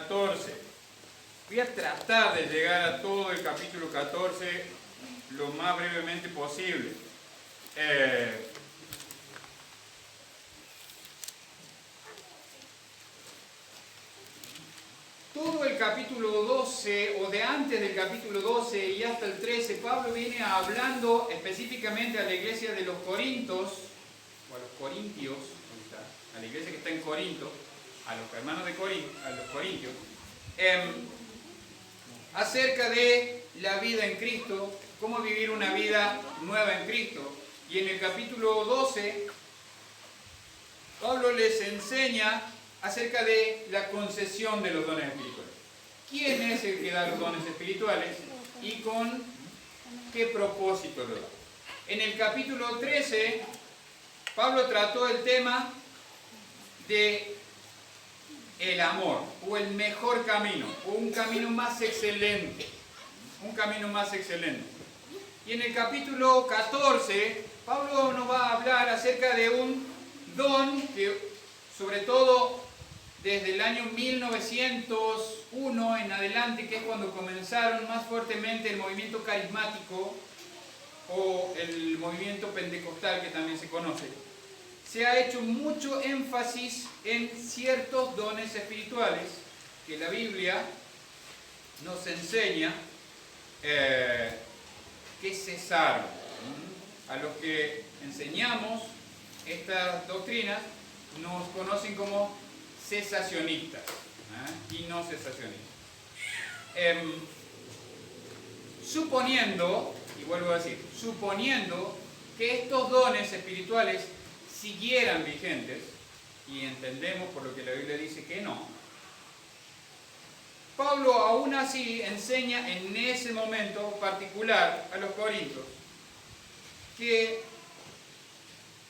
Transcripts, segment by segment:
14. Voy a tratar de llegar a todo el capítulo 14 lo más brevemente posible. Todo el capítulo 12, o de antes del capítulo 12 y hasta el 13, Pablo viene hablando específicamente a la iglesia de los Corintios, o a los Corintios, a la iglesia que está en Corinto, a los hermanos de Corinto, a los Corintios, acerca de la vida en Cristo, cómo vivir una vida nueva en Cristo. Y en el capítulo 12, Pablo les enseña acerca de la concesión de los dones espirituales. ¿Quién es el que da los dones espirituales y con qué propósito lo da? En el capítulo 13, Pablo trató el tema de el amor, o el mejor camino, o un camino más excelente. Un camino más excelente. Y en el capítulo 14, Pablo nos va a hablar acerca de un don que, sobre todo, desde el año 1901 en adelante, que es cuando comenzaron más fuertemente el movimiento carismático o el movimiento pentecostal, que también se conoce, se ha hecho mucho énfasis en ciertos dones espirituales que la Biblia nos enseña que cesaron. A los que enseñamos estas doctrinas nos conocen como cesacionistas y no cesacionistas. Suponiendo, y vuelvo a decir, suponiendo que estos dones espirituales siguieran vigentes, y entendemos por lo que la Biblia dice que no, Pablo aún así enseña en ese momento particular a los corintios que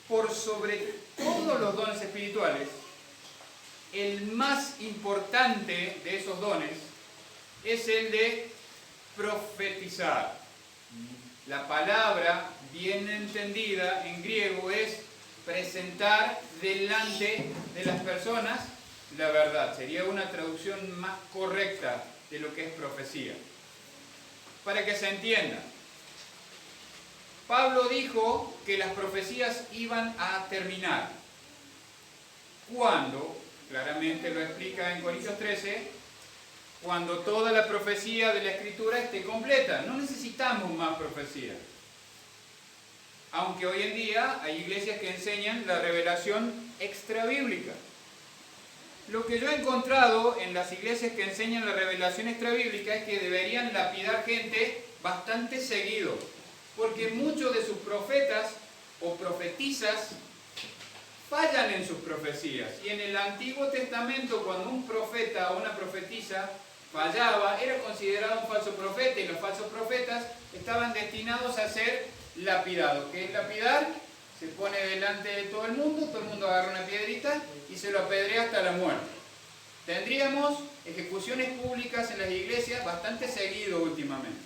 por sobre todos los dones espirituales, el más importante de esos dones es el de profetizar. La palabra, bien entendida en griego, es presentar delante de las personas la verdad. Sería una traducción más correcta de lo que es profecía. Para que se entienda, Pablo dijo que las profecías iban a terminar. ¿Cuándo? Claramente lo explica en Corintios 13, cuando toda la profecía de la Escritura esté completa. No necesitamos más profecía. Aunque hoy en día hay iglesias que enseñan la revelación extrabíblica. Lo que yo he encontrado en las iglesias que enseñan la revelación extrabíblica es que deberían lapidar gente bastante seguido, porque muchos de sus profetas o profetizas fallan en sus profecías. Y en el Antiguo Testamento, cuando un profeta o una profetisa fallaba, era considerado un falso profeta, y los falsos profetas estaban destinados a ser lapidados. ¿Qué es lapidar? Se pone delante de todo el mundo agarra una piedrita y se lo apedrea hasta la muerte. Tendríamos ejecuciones públicas en las iglesias bastante seguido últimamente.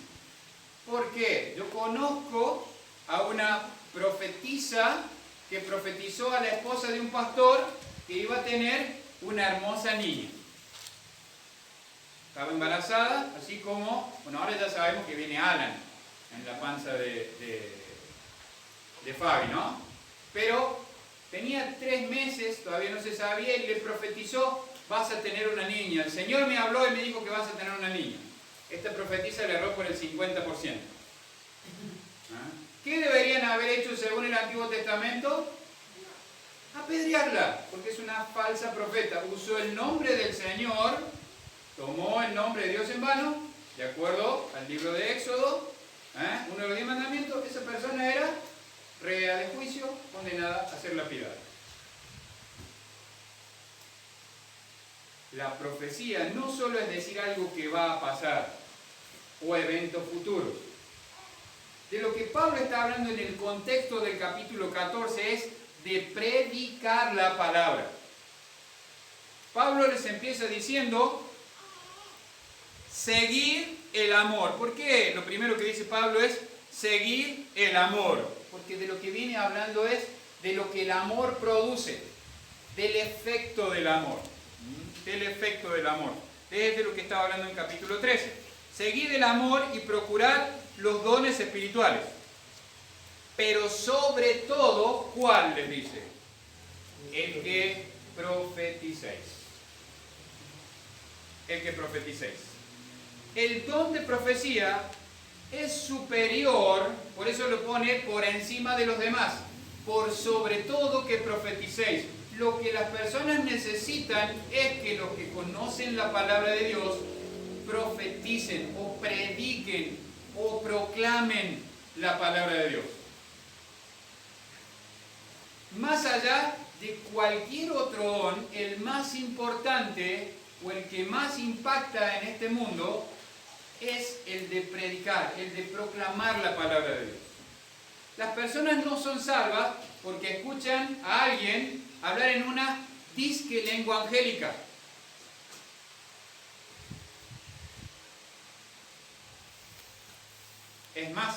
¿Por qué? Yo conozco a una profetisa que profetizó a la esposa de un pastor que iba a tener una hermosa niña. Estaba embarazada, así como, bueno, ahora ya sabemos que viene Alan en la panza de Fabi, ¿no? Pero tenía 3 meses, todavía no se sabía, y le profetizó: vas a tener una niña. El Señor me habló y me dijo que vas a tener una niña. Esta profetisa le erró por el 50%. ¿Qué deberían haber hecho según el Antiguo Testamento? Apedrearla, porque es una falsa profeta. Usó el nombre del Señor, tomó el nombre de Dios en vano, de acuerdo al libro de Éxodo, uno de los 10 mandamientos. Esa persona era rea de juicio, condenada a ser lapidada. La profecía no solo es decir algo que va a pasar o eventos futuros. De lo que Pablo está hablando en el contexto del capítulo 14 es de predicar la palabra. Pablo les empieza diciendo: seguir el amor. ¿Por qué? Lo primero que dice Pablo es seguir el amor. Porque de lo que viene hablando es de lo que el amor produce, del efecto del amor. Del efecto del amor. Es de lo que estaba hablando en capítulo 13. Seguid el amor y procurad los dones espirituales. Pero sobre todo, ¿cuál les dice? El que profeticéis. El que profeticéis. El don de profecía es superior, por eso lo pone por encima de los demás. Por sobre todo que profeticéis. Lo que las personas necesitan es que los que conocen la palabra de Dios profeticen o prediquen o proclamen la palabra de Dios. Más allá de cualquier otro don, el más importante o el que más impacta en este mundo es el de predicar, el de proclamar la palabra de Dios. Las personas no son salvas porque escuchan a alguien hablar en una disque lengua angélica. Es más,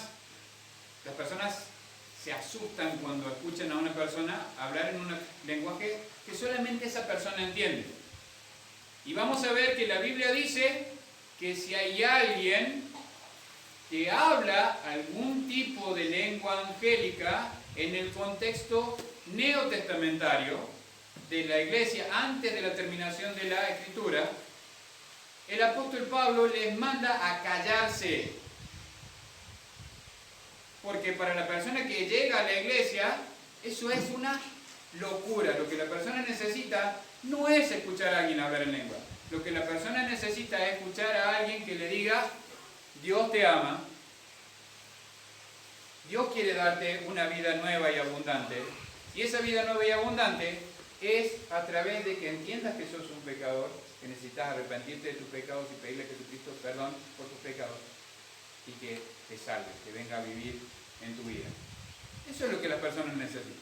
las personas se asustan cuando escuchan a una persona hablar en un lenguaje que solamente esa persona entiende. Y vamos a ver que la Biblia dice que si hay alguien que habla algún tipo de lengua angélica en el contexto neotestamentario de la iglesia antes de la terminación de la escritura, el apóstol Pablo les manda a callarse. Porque para la persona que llega a la iglesia, eso es una locura. Lo que la persona necesita no es escuchar a alguien hablar en lengua. Lo que la persona necesita es escuchar a alguien que le diga: Dios te ama, Dios quiere darte una vida nueva y abundante. Y esa vida nueva y abundante es a través de que entiendas que sos un pecador, que necesitas arrepentirte de tus pecados y pedirle a Jesucristo perdón por tus pecados y que te salve, que venga a vivir en tu vida. Eso es lo que las personas necesitan.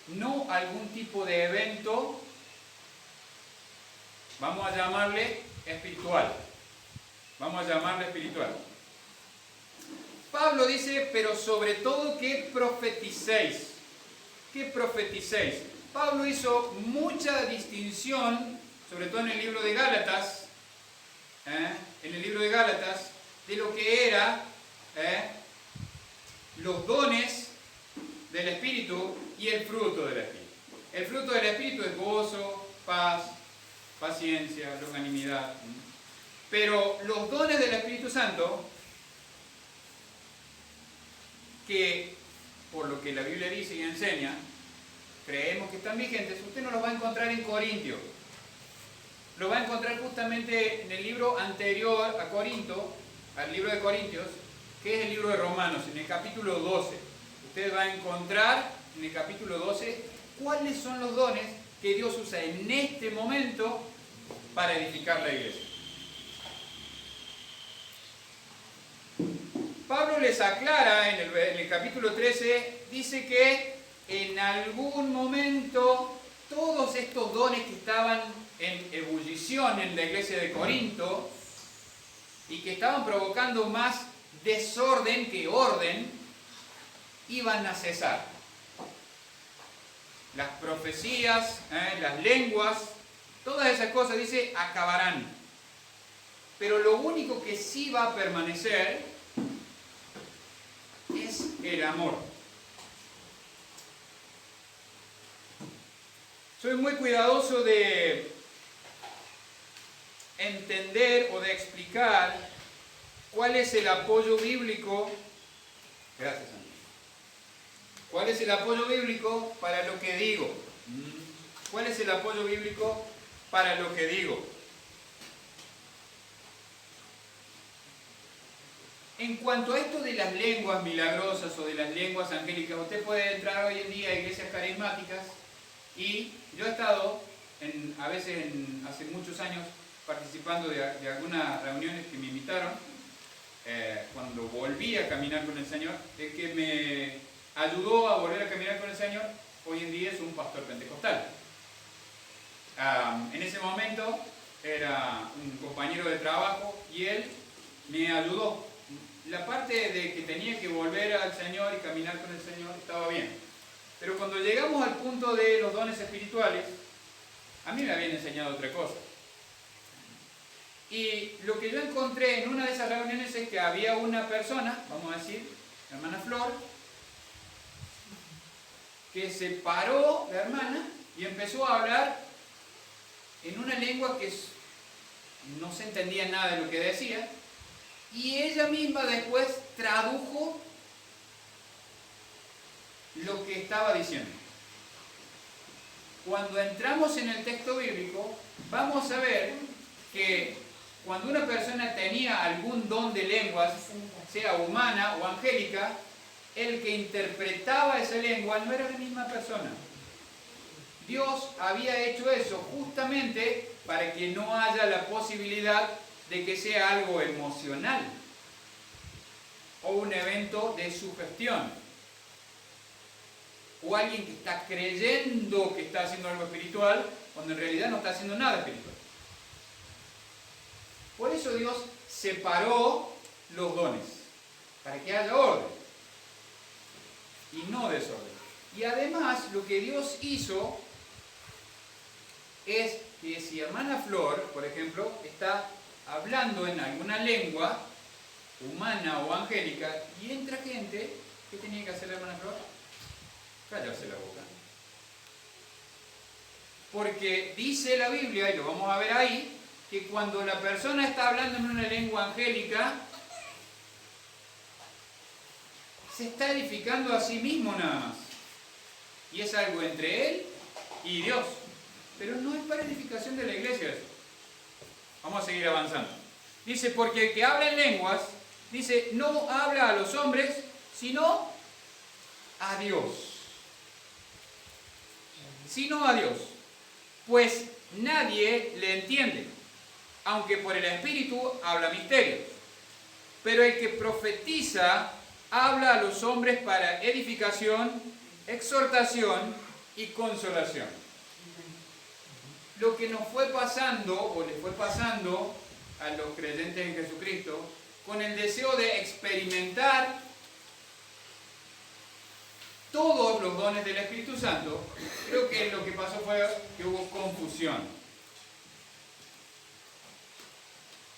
No algún tipo de evento, vamos a llamarle espiritual. Vamos a llamarle espiritual. Pablo dice, pero sobre todo que profeticéis. Que profeticéis. Pablo hizo mucha distinción, sobre todo en el libro de Gálatas, de lo que era los dones del Espíritu y el fruto del Espíritu. El fruto del Espíritu es gozo, paz, paciencia, longanimidad. Pero los dones del Espíritu Santo, que por lo que la Biblia dice y enseña, creemos que están vigentes, usted no los va a encontrar en Corintios. Lo va a encontrar justamente en el libro anterior a Corinto, al libro de Corintios, que es el libro de Romanos, en el capítulo 12. Usted va a encontrar en el capítulo 12 cuáles son los dones que Dios usa en este momento para edificar la iglesia. Pablo les aclara en el capítulo 13, dice que en algún momento todos estos dones que estaban en ebullición en la iglesia de Corinto y que estaban provocando más desorden que orden, iban a cesar. Las profecías, las lenguas, todas esas cosas, dice, acabarán. Pero lo único que sí va a permanecer es el amor. Soy muy cuidadoso de entender o de explicar cuál es el apoyo bíblico. Gracias, Andrés. ¿Cuál es el apoyo bíblico para lo que digo? ¿Cuál es el apoyo bíblico para lo que digo? En cuanto a esto de las lenguas milagrosas o de las lenguas angélicas, usted puede entrar hoy en día a iglesias carismáticas y yo he estado, hace muchos años, participando de algunas reuniones que me invitaron, cuando volví a caminar con el Señor, el que me ayudó a volver a caminar con el Señor, hoy en día es un pastor pentecostal. En ese momento era un compañero de trabajo y él me ayudó. La parte de que tenía que volver al Señor y caminar con el Señor estaba bien. Pero cuando llegamos al punto de los dones espirituales, A mí me habían enseñado otra cosa. Y lo que yo encontré en una de esas reuniones es que había una persona, vamos a decir, la hermana Flor, que se paró, la hermana, y empezó a hablar en una lengua que no se entendía nada de lo que decía, y ella misma después tradujo lo que estaba diciendo. Cuando entramos en el texto bíblico, vamos a ver que cuando una persona tenía algún don de lenguas, sea humana o angélica, el que interpretaba esa lengua no era la misma persona. Dios había hecho eso justamente para que no haya la posibilidad de que sea algo emocional o un evento de sugestión o alguien que está creyendo que está haciendo algo espiritual cuando en realidad no está haciendo nada espiritual. Por eso Dios separó los dones, para que haya orden y no desorden. Y además lo que Dios hizo es que si hermana Flor, por ejemplo, está hablando en alguna lengua humana o angélica y entra gente, ¿qué tenía que hacer la hermana Flor? Callarse la boca. Porque dice la Biblia, y lo vamos a ver ahí, que cuando la persona está hablando en una lengua angélica, se está edificando a sí mismo nada más. Y es algo entre él y Dios. Pero no es para edificación de la iglesia eso. Vamos a seguir avanzando. Dice, porque el que habla en lenguas, dice, no habla a los hombres, sino a Dios. Sino a Dios. Pues nadie le entiende, aunque por el Espíritu habla misterios. Pero el que profetiza habla a los hombres para edificación, exhortación y consolación. Lo que nos fue pasando, o le fue pasando a los creyentes en Jesucristo, con el deseo de experimentar todos los dones del Espíritu Santo, creo que lo que pasó fue que hubo confusión.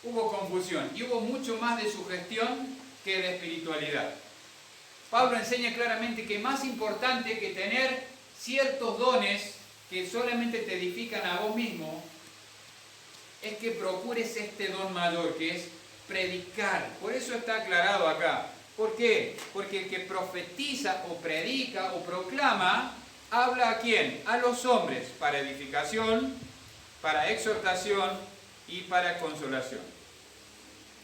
Hubo confusión y hubo mucho más de sugestión que de espiritualidad. Pablo enseña claramente que más importante que tener ciertos dones que solamente te edifican a vos mismo, es que procures este don mayor, que es predicar. Por eso está aclarado acá. ¿Por qué? Porque el que profetiza o predica o proclama, habla ¿a quién? A los hombres, para edificación, para exhortación y para consolación.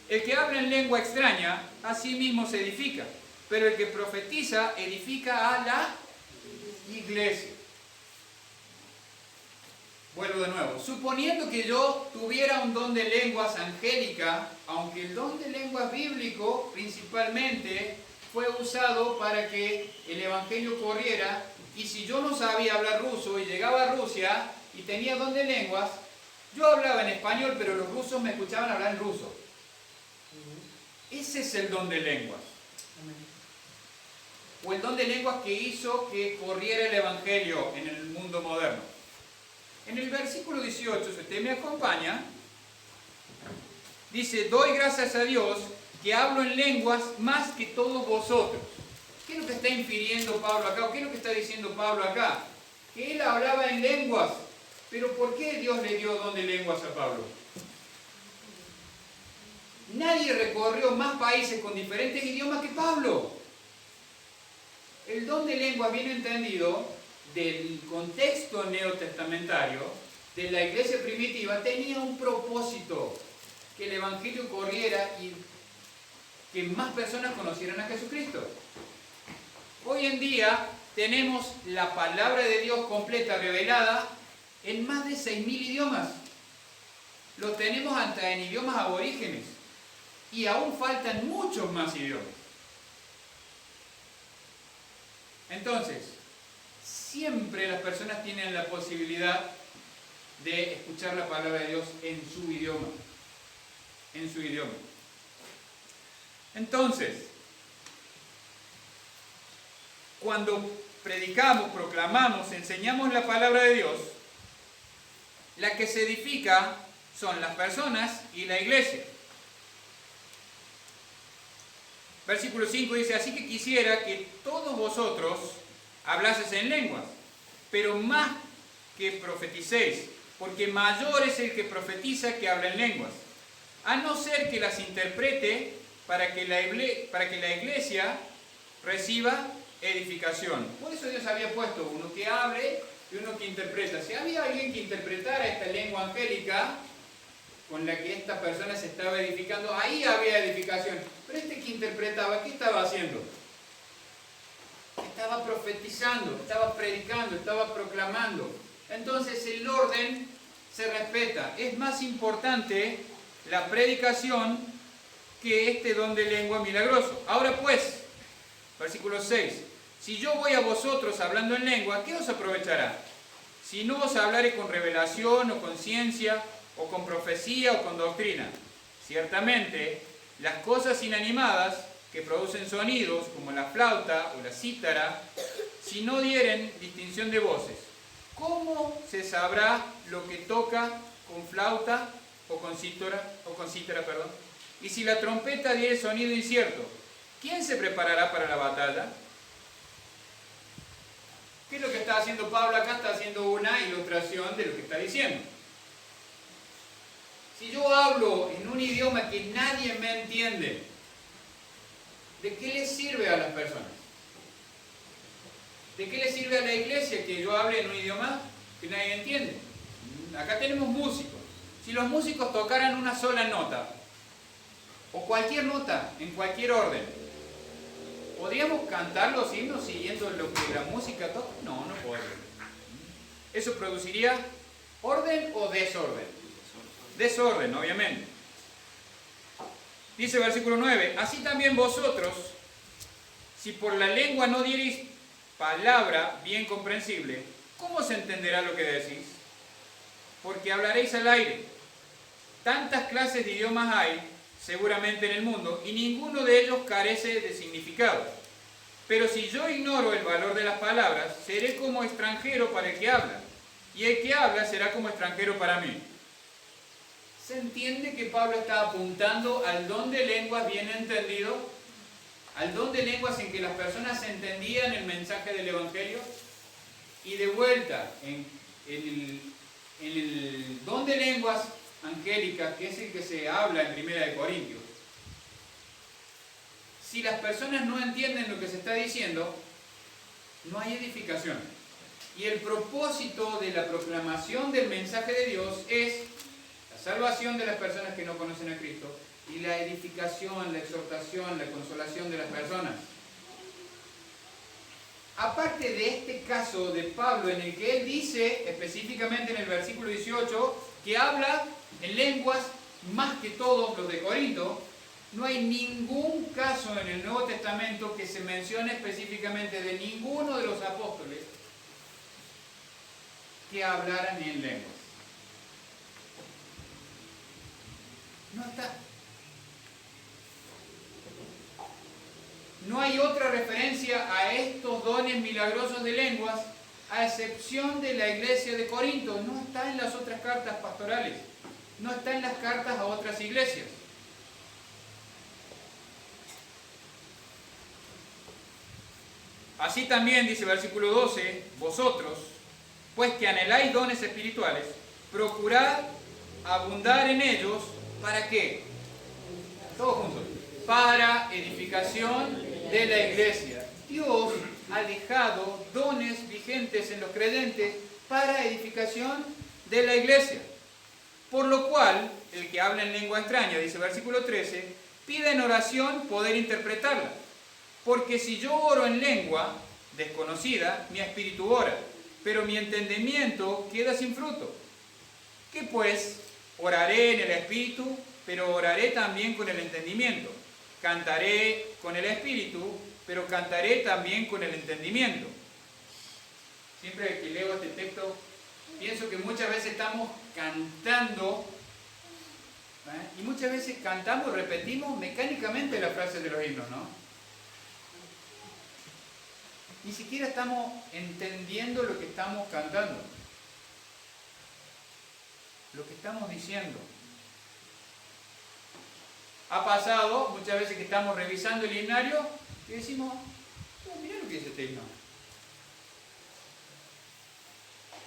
El que habla en lengua extraña, a sí mismo se edifica, pero el que profetiza edifica a la iglesia. Vuelvo de nuevo. Suponiendo que yo tuviera un don de lenguas angélica, aunque el don de lenguas bíblico principalmente fue usado para que el evangelio corriera, y si yo no sabía hablar ruso y llegaba a Rusia y tenía don de lenguas, yo hablaba en español, pero los rusos me escuchaban hablar en ruso. Ese es el don de lenguas. O el don de lenguas que hizo que corriera el evangelio en el mundo moderno. En el versículo 18, si usted me acompaña, dice, doy gracias a Dios que hablo en lenguas más que todos vosotros. ¿Qué es lo que está infiriendo Pablo acá? ¿O qué es lo que está diciendo Pablo acá? Que él hablaba en lenguas. Pero ¿por qué Dios le dio don de lenguas a Pablo? Nadie recorrió más países con diferentes idiomas que Pablo. El don de lenguas, bien entendido, del contexto neotestamentario, de la iglesia primitiva, tenía un propósito: que el evangelio corriera y que más personas conocieran a Jesucristo. Hoy en día tenemos la palabra de Dios completa, revelada, en más de 6.000 idiomas. Lo tenemos hasta en idiomas aborígenes. Y aún faltan muchos más idiomas. Entonces, siempre las personas tienen la posibilidad de escuchar la palabra de Dios en su idioma. En su idioma. Entonces, cuando predicamos, proclamamos, enseñamos la palabra de Dios, la que se edifica son las personas y la iglesia. Versículo 5 dice, así que quisiera que todos vosotros hablaseis en lenguas, pero más que profeticéis, porque mayor es el que profetiza que habla en lenguas, a no ser que las interprete para que la iglesia reciba edificación. Por eso Dios había puesto uno que hable y uno que interpreta. Si había alguien que interpretara esta lengua angélica con la que esta persona se estaba edificando, ahí había edificación. Pero este que interpretaba, ¿qué estaba haciendo? Estaba profetizando, estaba predicando, estaba proclamando. Entonces el orden se respeta. Es más importante la predicación que este don de lengua milagroso. Ahora pues, versículo 6. Si yo voy a vosotros hablando en lengua, ¿qué os aprovechará? Si no os hablare con revelación o con ciencia, o con profecía o con doctrina. Ciertamente, las cosas inanimadas que producen sonidos, como la flauta o la cítara, si no dieren distinción de voces, ¿cómo se sabrá lo que toca con flauta o con cítara, perdón? Y si la trompeta diere sonido incierto, ¿quién se preparará para la batalla? ¿Qué es lo que está haciendo Pablo acá? Está haciendo una ilustración de lo que está diciendo. Si yo hablo en un idioma que nadie me entiende, ¿de qué le sirve a las personas? ¿De qué le sirve a la iglesia que yo hable en un idioma que nadie entiende? Acá tenemos músicos. Si los músicos tocaran una sola nota, o cualquier nota, en cualquier orden, ¿podríamos cantar los himnos siguiendo lo que la música toca? No, no podemos. ¿Eso produciría orden o desorden? Desorden, obviamente. Dice versículo 9, así también vosotros, si por la lengua no diereis palabra bien comprensible, ¿cómo se entenderá lo que decís? Porque hablaréis al aire. Tantas clases de idiomas hay, seguramente en el mundo, y ninguno de ellos carece de significado. Pero si yo ignoro el valor de las palabras, seré como extranjero para el que habla, y el que habla será como extranjero para mí. ¿Se entiende que Pablo está apuntando al don de lenguas bien entendido? Al don de lenguas en que las personas entendían el mensaje del Evangelio. Y de vuelta, en el don de lenguas angélicas, que es el que se habla en 1 Corintios. Si las personas no entienden lo que se está diciendo, no hay edificación. Y el propósito de la proclamación del mensaje de Dios es salvación de las personas que no conocen a Cristo y la edificación, la exhortación, la consolación de las personas. Aparte de este caso de Pablo en el que él dice específicamente en el versículo 18 que habla en lenguas más que todos los de Corinto, no hay ningún caso en el Nuevo Testamento que se mencione específicamente de ninguno de los apóstoles que hablaran en lenguas. No está. No hay otra referencia a estos dones milagrosos de lenguas, a excepción de la iglesia de Corinto. No está en las otras cartas pastorales. No está en las cartas a otras iglesias. Así también, dice versículo 12, vosotros, pues que anheláis dones espirituales, procurad abundar en ellos. ¿Para qué? Todos juntos. Para edificación de la iglesia. Dios ha dejado dones vigentes en los creyentes para edificación de la iglesia. Por lo cual, el que habla en lengua extraña, dice versículo 13, pide en oración poder interpretarla. Porque si yo oro en lengua desconocida, mi espíritu ora, pero mi entendimiento queda sin fruto. ¿Qué pues? Oraré en el espíritu, pero oraré también con el entendimiento. Cantaré con el espíritu, pero cantaré también con el entendimiento. Siempre que leo este texto, pienso que muchas veces estamos cantando, y muchas veces cantamos, repetimos mecánicamente las frases de los himnos, ¿no? Ni siquiera estamos entendiendo lo que estamos cantando. lo que estamos diciendo. Ha pasado muchas veces que estamos revisando el himnario y decimos, oh, mirá lo que dice este himno.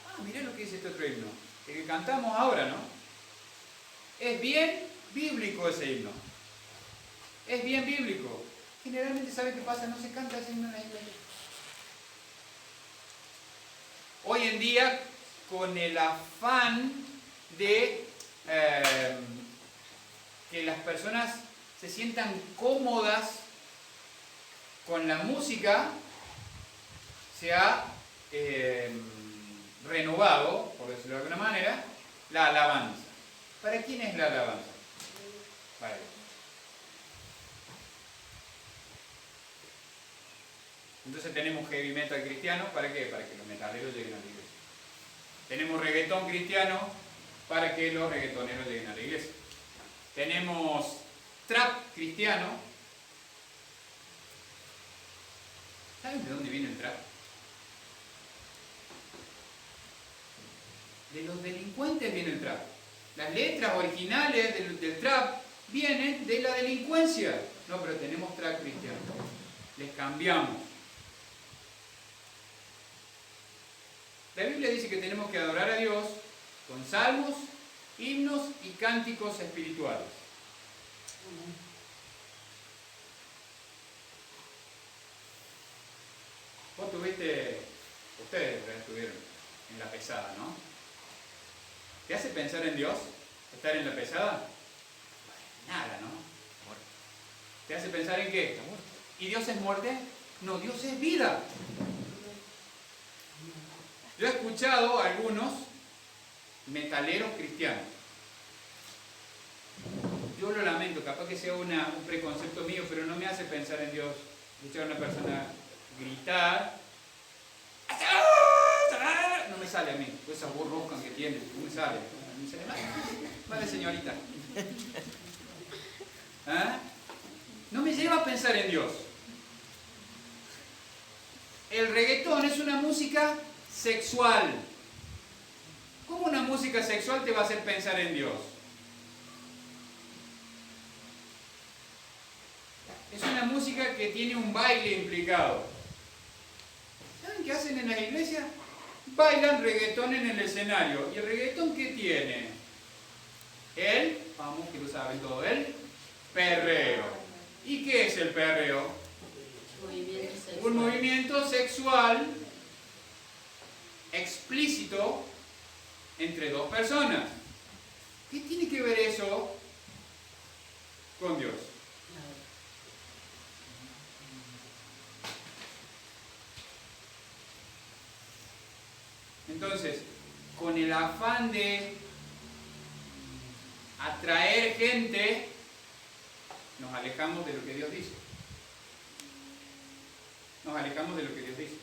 Ah, mirá lo que dice este otro himno. El que cantamos ahora, ¿no? Es bien bíblico ese himno. Es bien bíblico. Generalmente, ¿sabe qué pasa? No se canta ese himno en la iglesia. Hoy en día, con el afán de que las personas se sientan cómodas con la música, se ha renovado, por decirlo de alguna manera, la alabanza. ¿Para quién es la alabanza? Para Dios. Entonces tenemos heavy metal cristiano, ¿para qué? Para que los metaleros lleguen a la iglesia. Tenemos reggaetón cristiano, para que los reggaetoneros lleguen a la iglesia. Tenemos trap cristiano. ¿Saben de dónde viene el trap? De los delincuentes viene el trap. Las letras originales del trap vienen de la delincuencia. No, pero tenemos trap cristiano. Les cambiamos. La Biblia dice que tenemos que adorar a Dios con salmos, himnos y cánticos espirituales. Vos tuviste, ustedes estuvieron en la pesada, ¿no? ¿Te hace pensar en Dios estar en la pesada? Nada, ¿no? ¿Te hace pensar en qué? ¿Y Dios es muerte? No, Dios es vida. Yo he escuchado a algunos metaleros cristianos. Yo lo lamento, capaz que sea un preconcepto mío, pero no me hace pensar en Dios. Escuchar a una persona gritar, no me sale a mí, esa voz ronca que tiene, no me sale. Me sale mal. Vale, señorita. ¿Ah? No me lleva a pensar en Dios. El reggaetón es una música sexual. ¿Cómo una música sexual te va a hacer pensar en Dios? Es una música que tiene un baile implicado. ¿Saben qué hacen en las iglesias? Bailan reggaetón en el escenario. ¿Y el reggaetón qué tiene? Vamos, que lo saben todo, el perreo. ¿Y qué es el perreo? Un movimiento sexual explícito entre dos personas. ¿Qué tiene que ver eso con Dios? Entonces, con el afán de atraer gente, nos alejamos de lo que Dios dice. Nos alejamos de lo que Dios dice.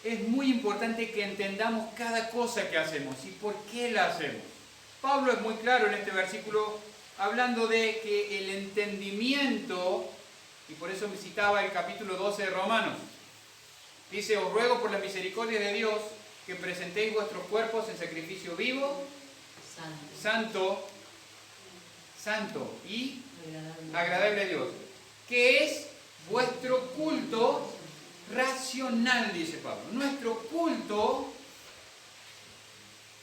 Es muy importante que entendamos cada cosa que hacemos y por qué la hacemos. Pablo es muy claro en este versículo hablando de que el entendimiento, y por eso me citaba el capítulo 12 de Romanos, dice: os ruego por la misericordia de Dios que presentéis vuestros cuerpos en sacrificio vivo, santo y agradable a Dios, que es vuestro culto racional, dice Pablo. Nuestro culto,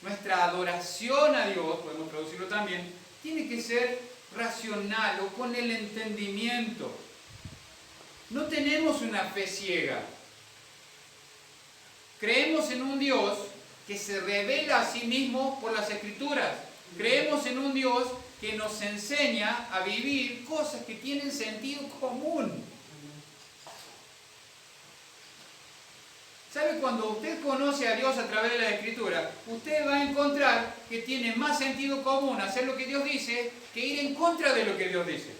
nuestra adoración a Dios, podemos traducirlo también, tiene que ser racional o con el entendimiento. No tenemos una fe ciega. Creemos en un Dios que se revela a sí mismo por las Escrituras. Creemos en un Dios que nos enseña a vivir cosas que tienen sentido común. ¿Sabe? Cuando usted conoce a Dios a través de la Escritura, usted va a encontrar que tiene más sentido común hacer lo que Dios dice que ir en contra de lo que Dios dice.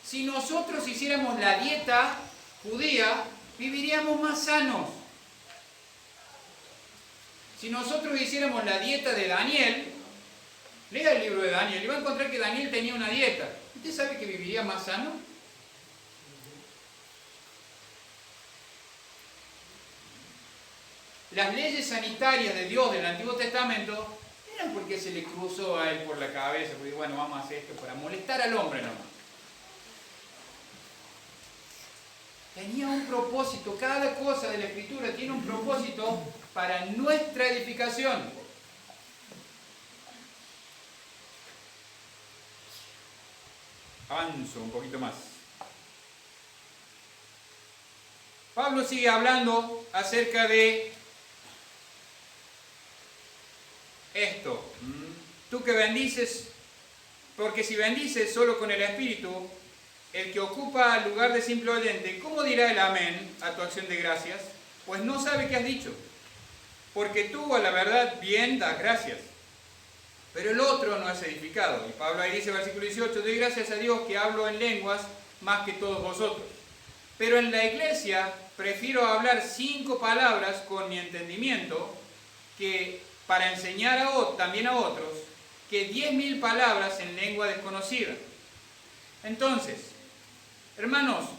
Si nosotros hiciéramos la dieta judía, viviríamos más sanos. Si nosotros hiciéramos la dieta de Daniel, lea el libro de Daniel y va a encontrar que Daniel tenía una dieta. ¿Usted sabe que viviría más sano? Las leyes sanitarias de Dios del Antiguo Testamento no eran porque se le cruzó a él por la cabeza, porque bueno, vamos a hacer esto para molestar al hombre nomás. Tenía un propósito, cada cosa de la Escritura tiene un propósito para nuestra edificación. Avanzo un poquito más. Pablo sigue hablando acerca de esto. Tú que bendices, porque si bendices solo con el Espíritu, el que ocupa el lugar de simple oyente, ¿cómo dirá el amén a tu acción de gracias? Pues no sabe qué has dicho, porque tú a la verdad bien das gracias, pero el otro no es edificado. Y Pablo ahí dice, versículo 18, doy gracias a Dios que hablo en lenguas más que todos vosotros. Pero en la iglesia prefiero hablar 5 palabras con mi entendimiento que para enseñar también a otros que 10.000 palabras en lengua desconocida. Entonces, hermanos,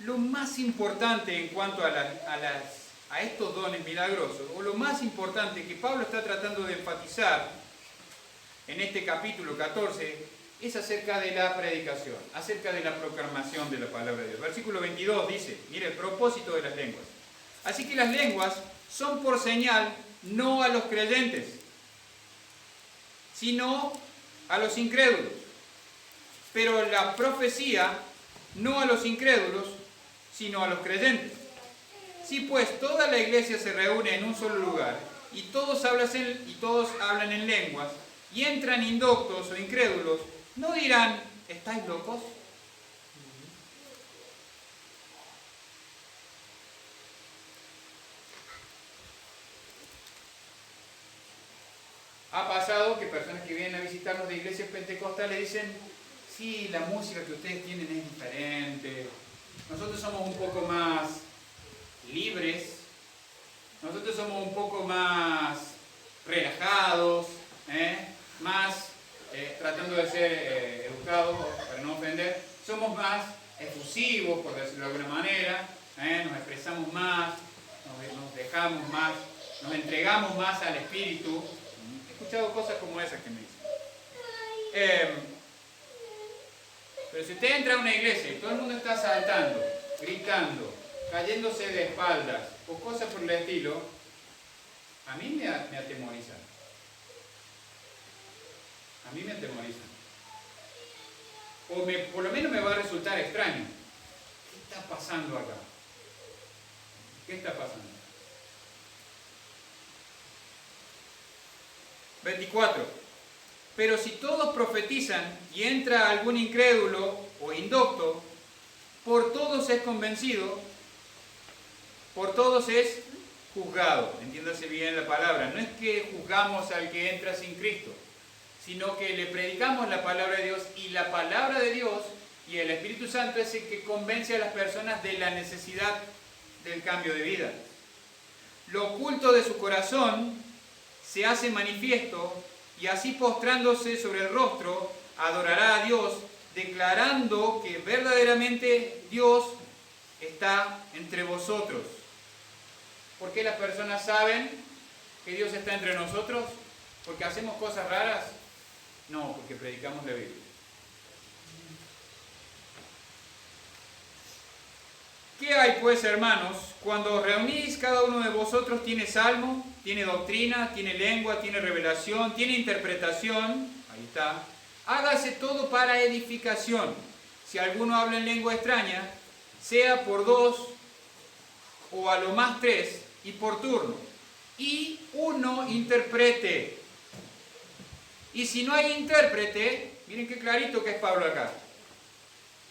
lo más importante en cuanto a estos dones milagrosos, o lo más importante que Pablo está tratando de enfatizar en este capítulo 14, es acerca de la predicación, acerca de la proclamación de la palabra de Dios. Versículo 22 dice, mire, el propósito de las lenguas. Así que las lenguas son por señal no a los creyentes, sino a los incrédulos. Pero la profecía no a los incrédulos, sino a los creyentes. Si pues toda la iglesia se reúne en un solo lugar y todos hablan en lenguas y entran indoctos o incrédulos, ¿no dirán, estáis locos? Ha pasado que personas que vienen a visitarnos de iglesias pentecostales dicen, sí, la música que ustedes tienen es diferente, nosotros somos un poco más libres, nosotros somos un poco más relajados, más tratando de ser educados para no ofender, somos más efusivos, por decirlo de alguna manera, nos expresamos más, nos dejamos más, nos entregamos más al Espíritu. He escuchado cosas como esas que me dicen. Pero si usted entra a una iglesia y todo el mundo está saltando, gritando, cayéndose de espaldas o cosas por el estilo, a mí me atemorizan. A mí me atemorizan. O por lo menos me va a resultar extraño. ¿Qué está pasando acá? ¿Qué está pasando? 24. Pero si todos profetizan y entra algún incrédulo o indocto, por todos es convencido, por todos es juzgado. Entiéndase bien la palabra. No es que juzgamos al que entra sin Cristo, sino que le predicamos la palabra de Dios, y la palabra de Dios y el Espíritu Santo es el que convence a las personas de la necesidad del cambio de vida. Lo oculto de su corazón se hace manifiesto, y así postrándose sobre el rostro, adorará a Dios, declarando que verdaderamente Dios está entre vosotros. ¿Por qué las personas saben que Dios está entre nosotros? ¿Porque hacemos cosas raras? No, porque predicamos la Biblia. ¿Qué hay pues, hermanos? Cuando os reunís, cada uno de vosotros tiene salmo, tiene doctrina, tiene lengua, tiene revelación, tiene interpretación. Ahí está. Hágase todo para edificación. Si alguno habla en lengua extraña, sea por 2 o a lo más 3 y por turno. Y uno interprete. Y si no hay intérprete, miren qué clarito que es Pablo acá.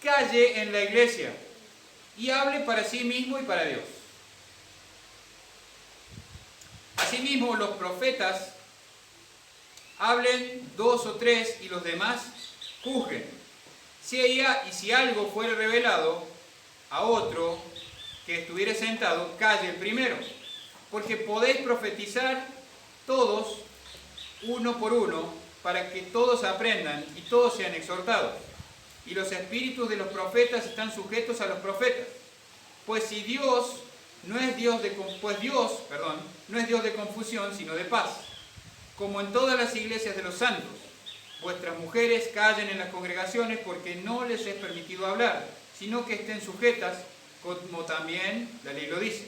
Calle en la iglesia y hable para sí mismo y para Dios. Asimismo, los profetas hablen 2 o 3 y los demás juzguen. Si algo fuere revelado a otro que estuviere sentado, calle el primero, porque podéis profetizar todos, uno por uno, para que todos aprendan y todos sean exhortados. Y los espíritus de los profetas están sujetos a los profetas. Pues si Dios pues Dios, perdón, no es Dios de confusión, sino de paz, como en todas las iglesias de los santos. Vuestras mujeres callen en las congregaciones porque no les es permitido hablar, sino que estén sujetas, como también la ley lo dice.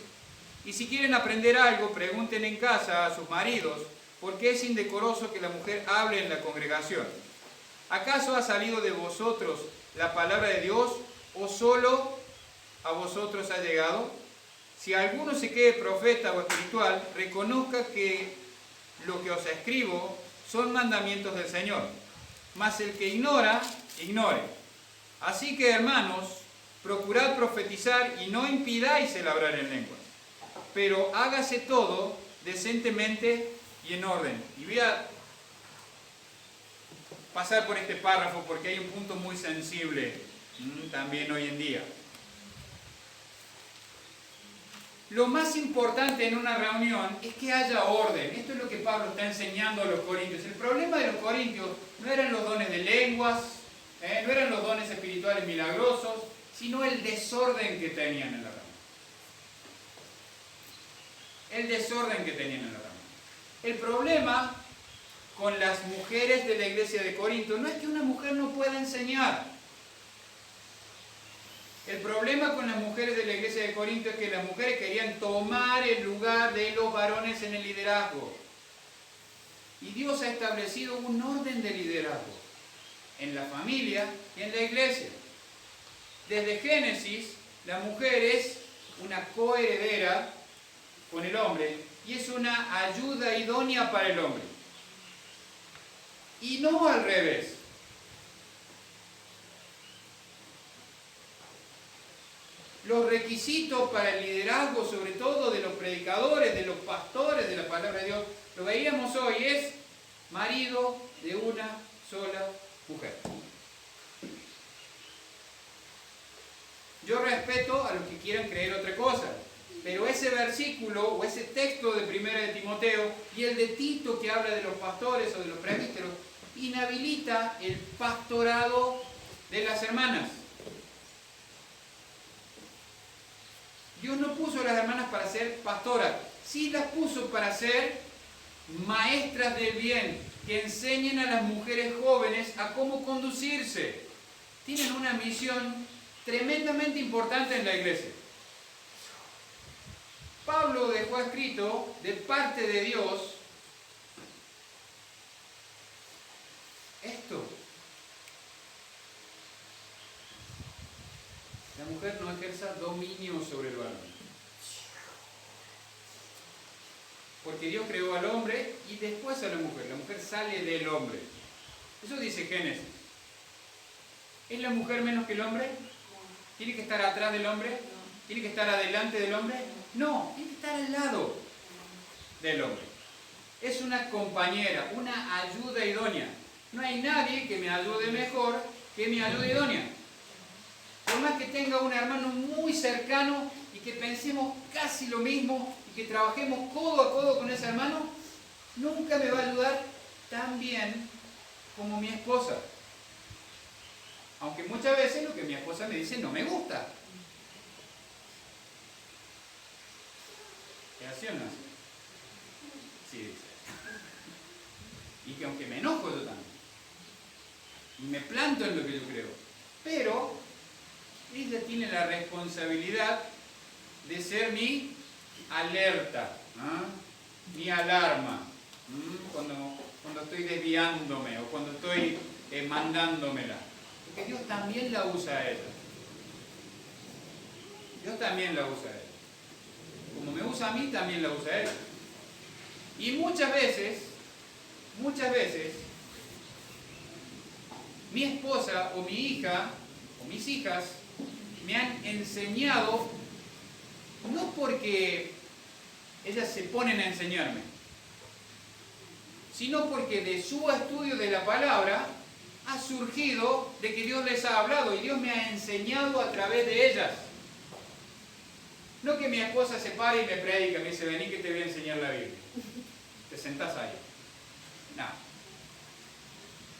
Y si quieren aprender algo, pregunten en casa a sus maridos, porque es indecoroso que la mujer hable en la congregación. ¿Acaso ha salido de vosotros la palabra de Dios, o solo a vosotros ha llegado? Si alguno se quede profeta o espiritual, reconozca que lo que os escribo son mandamientos del Señor. Mas el que ignora, ignore. Así que, hermanos, procurad profetizar y no impidáis el hablar en lenguas, pero hágase todo decentemente y en orden. Y voy a pasar por este párrafo porque hay un punto muy sensible también hoy en día. Lo más importante en una reunión es que haya orden. Esto es lo que Pablo está enseñando a los corintios. El problema de los corintios no eran los dones de lenguas, no eran los dones espirituales milagrosos, sino el desorden que tenían en la reunión. El desorden que tenían en la reunión. El problema con las mujeres de la iglesia de Corinto no es que una mujer no pueda enseñar. El problema con las mujeres de la iglesia de Corinto es que las mujeres querían tomar el lugar de los varones en el liderazgo. Y Dios ha establecido un orden de liderazgo en la familia y en la iglesia. Desde Génesis, la mujer es una coheredera con el hombre y es una ayuda idónea para el hombre. Y no al revés. Los requisitos para el liderazgo, sobre todo de los predicadores, de los pastores de la palabra de Dios, lo veíamos hoy, es marido de una sola mujer. Yo respeto a los que quieran creer otra cosa, pero ese versículo o ese texto de 1 de Timoteo y el de Tito que habla de los pastores o de los presbíteros inhabilita el pastorado de las hermanas. Dios no puso a las hermanas para ser pastoras, sí las puso para ser maestras del bien, que enseñen a las mujeres jóvenes a cómo conducirse. Tienen una misión tremendamente importante en la iglesia. Pablo dejó escrito de parte de Dios esto. La mujer no ejerza dominio sobre el varón. Porque Dios creó al hombre y después a la mujer. La mujer sale del hombre. Eso dice Génesis. ¿Es la mujer menos que el hombre? ¿Tiene que estar atrás del hombre? ¿Tiene que estar adelante del hombre? No, tiene que estar al lado del hombre. Es una compañera, una ayuda idónea. No hay nadie que me ayude mejor que mi ayuda idónea. Por más que tenga un hermano muy cercano y que pensemos casi lo mismo y que trabajemos codo a codo con ese hermano, nunca me va a ayudar tan bien como mi esposa. Aunque muchas veces lo que mi esposa me dice no me gusta. ¿Es así o no? Sí, dice. Y que aunque me enojo yo también. Y me planto en lo que yo creo. Pero ella tiene la responsabilidad de ser mi alerta, mi alarma, cuando estoy desviándome o cuando estoy mandándomela. Porque Dios también la usa a ella. Dios también la usa a ella. Como me usa a mí, también la usa a ella. Y muchas veces, mi esposa o mi hija o mis hijas me han enseñado, no porque ellas se ponen a enseñarme, sino porque de su estudio de la palabra ha surgido de que Dios les ha hablado y Dios me ha enseñado a través de ellas. No que mi esposa se pare y me predica, me dice, vení que te voy a enseñar la Biblia. Te sentás ahí. No.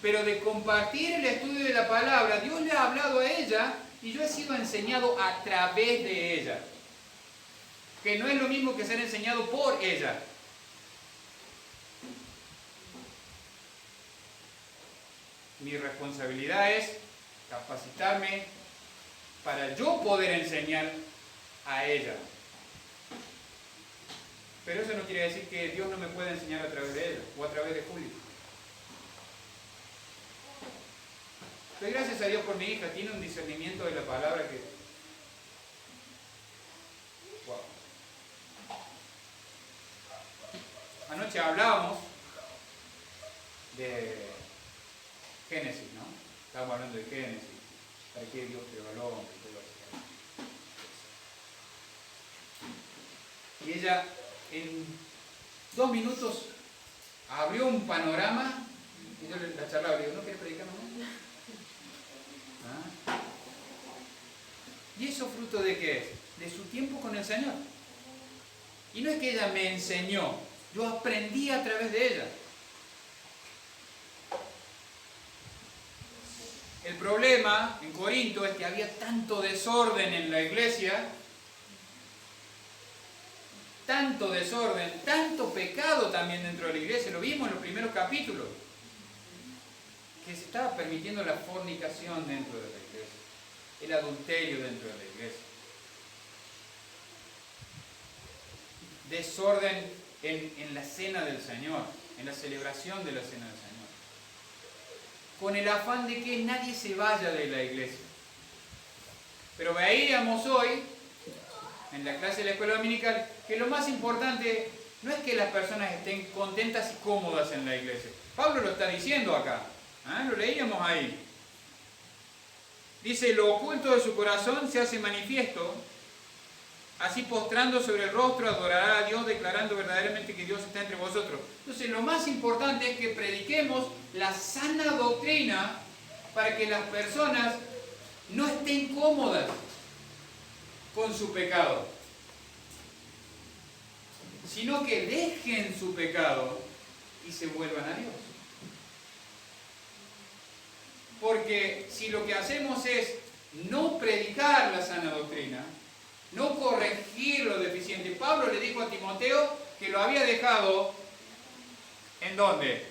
Pero de compartir el estudio de la palabra, Dios le ha hablado a ella y yo he sido enseñado a través de ella. que no es lo mismo que ser enseñado por ella. Mi responsabilidad es capacitarme para yo poder enseñar a ella. Pero eso no quiere decir que Dios no me pueda enseñar a través de ella o a través de Julio. Doy gracias a Dios por mi hija, tiene un discernimiento de la palabra que... Wow. Anoche hablábamos de Génesis, ¿no? Estábamos hablando de Génesis, para qué Dios creó al hombre y todo eso. Y ella en 2 minutos abrió un panorama y yo la charlaba y le digo, ¿no quieres predicar mamá? ¿Ah? ¿Y eso fruto de qué es? De su tiempo con el Señor. Y no es que ella me enseñó, yo aprendí a través de ella. El problema en Corinto es que había tanto desorden en la iglesia, tanto desorden, tanto pecado también dentro de la iglesia, lo vimos en los primeros capítulos, que se estaba permitiendo la fornicación dentro de la iglesia, el adulterio dentro de la iglesia, desorden en la cena del Señor, en la celebración de la cena del Señor, con el afán de que nadie se vaya de la iglesia. Pero veíamos hoy, en la clase de la escuela dominical, que lo más importante no es que las personas estén contentas y cómodas en la iglesia. Pablo lo está diciendo acá, lo leíamos ahí. Dice, lo oculto de su corazón se hace manifiesto, así postrando sobre el rostro adorará a Dios, declarando verdaderamente que Dios está entre vosotros. Entonces lo más importante es que prediquemos la sana doctrina para que las personas no estén cómodas con su pecado, sino que dejen su pecado y se vuelvan a Dios. Porque si lo que hacemos es no predicar la sana doctrina, no corregir lo deficiente, Pablo le dijo a Timoteo que lo había dejado, ¿en dónde?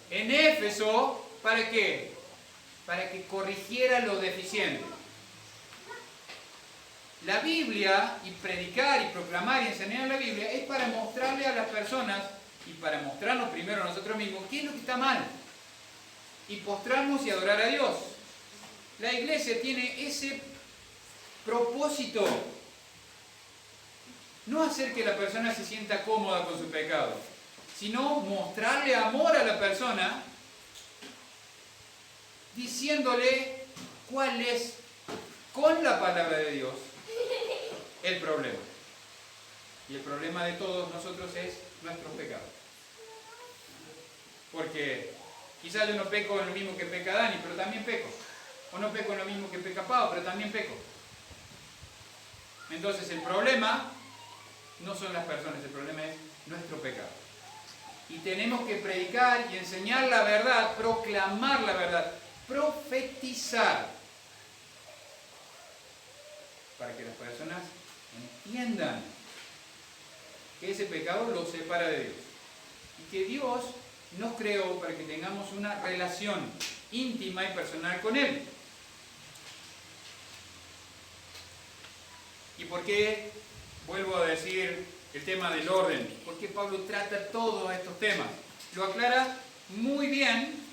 En Éfeso, ¿para qué? Para que corrigiera lo deficiente. La Biblia, y predicar y proclamar y enseñar la Biblia, es para mostrarle a las personas y para mostrarnos primero a nosotros mismos qué es lo que está mal y postrarnos y adorar a Dios. La iglesia tiene ese propósito, no hacer que la persona se sienta cómoda con su pecado, sino mostrarle amor a la persona diciéndole cuál es, con la palabra de Dios, el problema. Y el problema de todos nosotros es nuestros pecados. Porque quizás yo no peco en lo mismo que peca Dani, pero también peco. O no peco en lo mismo que peca Pau, pero también peco. Entonces el problema no son las personas, el problema es nuestro pecado. Y tenemos que predicar y enseñar la verdad, proclamar la verdad, profetizar, para que las personas entiendan que ese pecado los separa de Dios. Y que Dios nos creó para que tengamos una relación íntima y personal con Él. ¿Y por qué vuelvo a decir el tema del orden? ¿Por qué Pablo trata todos estos temas? Lo aclara muy bien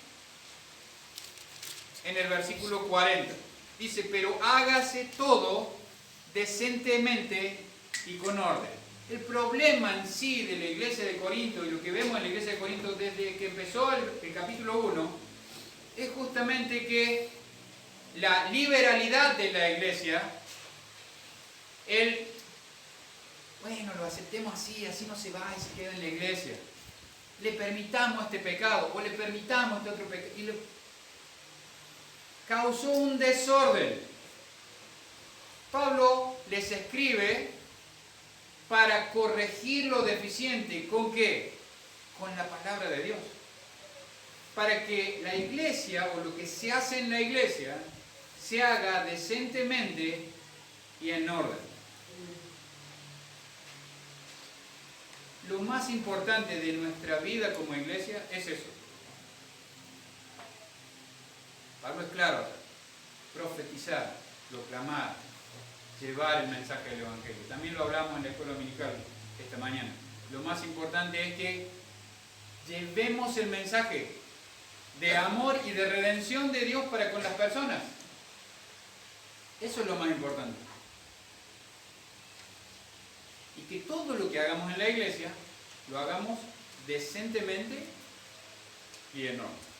en el versículo 40. Dice, pero hágase todo decentemente y con orden. El problema en sí de la iglesia de Corinto y lo que vemos en la iglesia de Corinto desde que empezó el capítulo 1 es justamente que la liberalidad de la iglesia, bueno, lo aceptemos así, así no se va y se queda en la iglesia. Le permitamos este pecado o le permitamos este otro pecado. Y causó un desorden. Pablo les escribe para corregir lo deficiente. ¿Con qué? Con la palabra de Dios. Para que la iglesia o lo que se hace en la iglesia se haga decentemente y en orden. lo más importante de nuestra vida como iglesia es eso. Pablo es claro, profetizar, proclamar, llevar el mensaje del Evangelio. También lo hablamos en la escuela dominical esta mañana. Lo más importante es que llevemos el mensaje de amor y de redención de Dios para con las personas. Eso es lo más importante. Y que todo lo que hagamos en la iglesia lo hagamos decentemente y en orden.